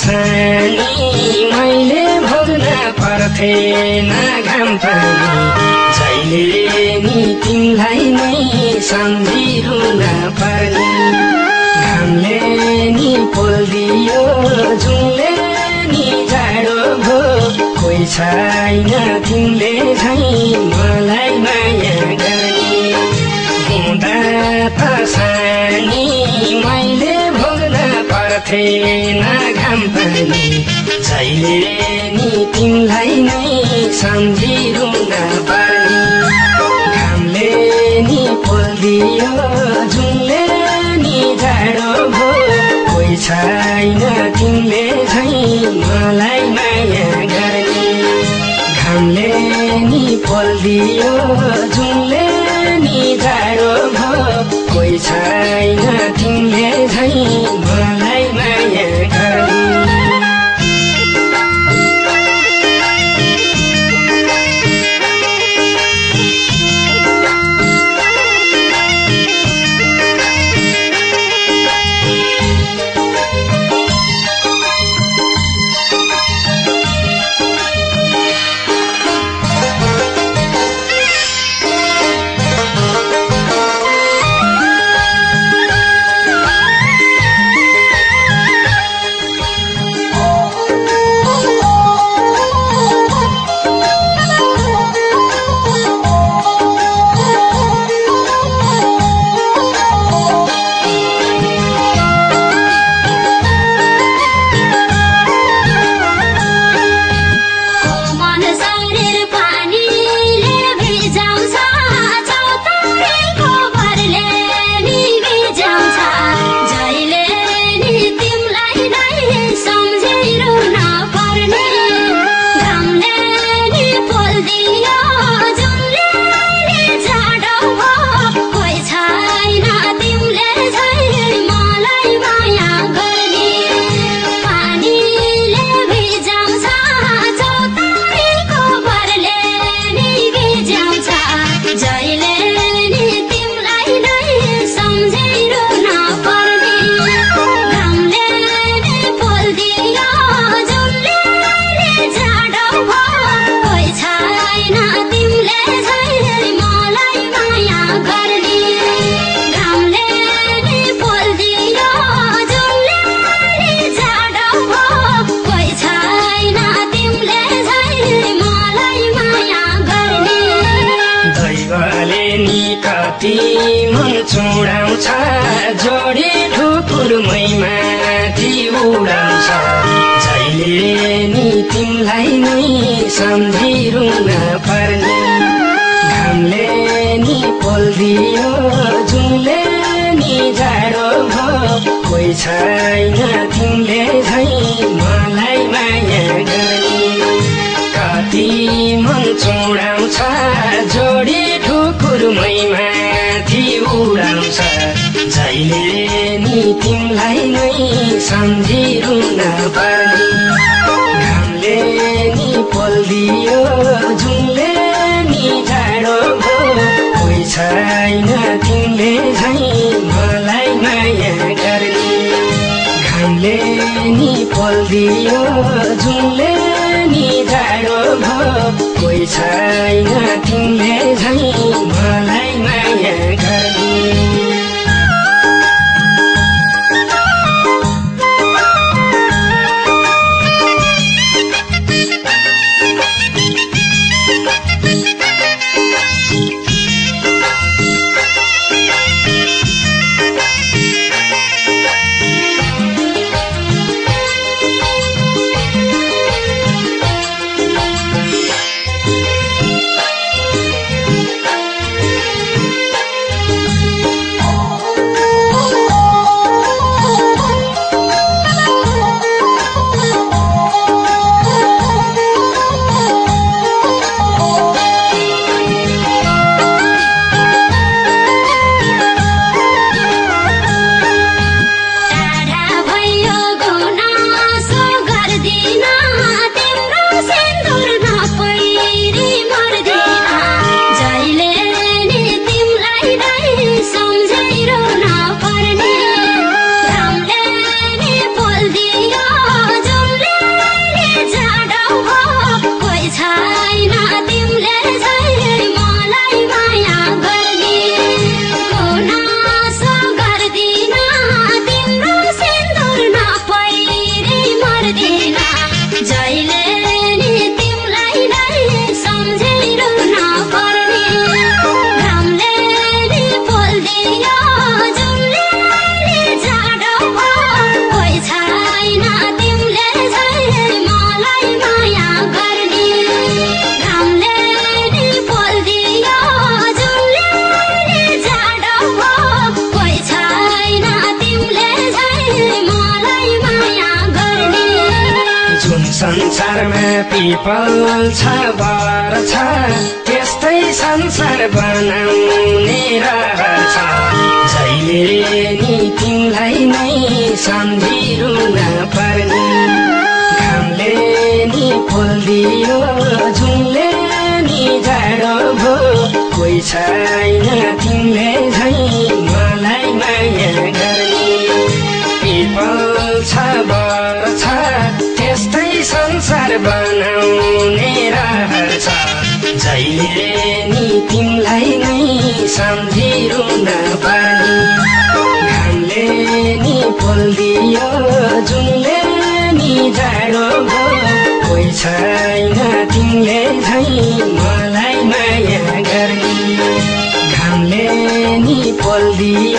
सानी मैले भोग्न पर्थेन घाम पानी जहिले नि तिमीलाई नै सम्झिरुन पर्ने घामले नि पोल्दियो जुनले नि जाडो भो कोही छैन तिमीले झै मलाई माया गर्ने हुँदा त सानी मैले भोग्न पर्थेन घाम पानी जहिले नि तिमीलाई नै सम्झिरुन पर्ने घामले नि पोल्दियो जुनले नि जाडो भो कोही छैन तिमीले झै मलाई माया गर्ने घामले नि पोल्दियो जुनले नि जाडो भो कोही छैन तिमीले झै मलाई माया गर्ने मन चुडाउँछ जोडी ठुकुरमै माथि उडाउँछ जहिले नि तिमीलाई नै सम्झिरुन पर्ने घामले नि पोल्दियो जुनले नि जाडो भो कोही छैन तिमीले झै मलाई माया गर्ने कति मन चुडाउँछ जोडी ठुकुरमै माथि उडाउँछ जहिले नि तिमीलाई नै सम्झिरुन पर्ने घामले नि पोल्दियो जुनले नि जाडो भो कोही छैन तिमीले झै मलाई माया गर्ने घामले नि पोल्दियो जुनले नि जाडो भो कोही छैन तिमीले झै मलाई माया गर्ने संसारमा पिपल छ बर छ त्यस्तै संसार बनाउने रहर छ जहिले नि तिमीलाई नै सम्झिरुन पर्ने घामले नि पोल्दियो जुनले नि जाडो भो कोही छैन तिमीले झै मलाई माया गर्ने पिपल छ बर छ त्यस्तै संसार बनाउने रहर छ जहिले नि तिमीलाई नै सम्झिरुन पर्ने घामले नि पोल्दियो जुनले नि जाडो भो कोही छैन तिमीले झै मलाई माया गर्ने घामले नि पोल्दियो